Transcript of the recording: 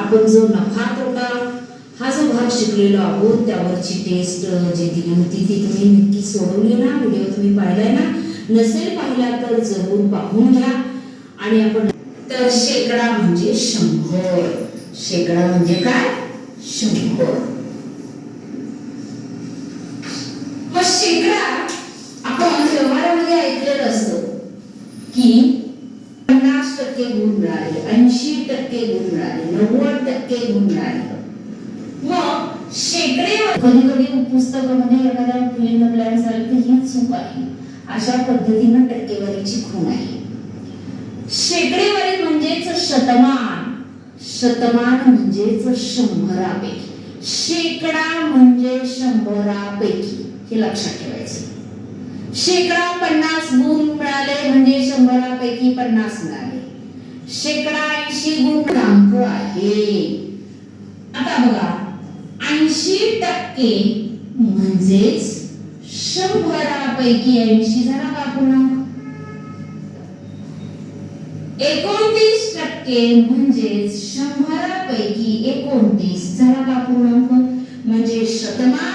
आपण जो नफा तोटा हा जो भाग शिकलेलो आहोत त्यावरची टेस्ट जी दिली होती ती तुम्ही नक्की सोडवली ना, व्हिडिओ तुम्ही पाहिलाय ना? नसेल पाहिला तर जरूर पाहून घ्या. आणि आपण तर शेकडा म्हणजे 100. शेकडा म्हणजे काय? 100. मग शेकडा आपण व्यवहारामध्ये ऐकलेलं असतं की 50% गुण मिळाले, 80% गुण मिळाले, 90% गुण मिळाले. मग शेकडे कधी कधी पुस्तकामध्ये एखाद्या फिल्म प्लॅन झालं तर ही चूक आहे. अशा पद्धतीनं टक्केवारीची खूण आहे. शेकडेवारी म्हणजेच शतमान, शतमान म्हणजेच 100पैकी, शेकडा म्हणजे 100पैकी, हे लक्षात ठेवायचं. शेकडा 50 गुण मिळाले म्हणजे 100पैकी 50 मिळाले. शेकडा 80 गुण अंक आहे. आता बघा 80% म्हणजेच 100पैकी 80 झाला का पूर्णांक. 29% म्हणजेच 100पैकी 29 झाला का पूर्णांक. म्हणजे शतमान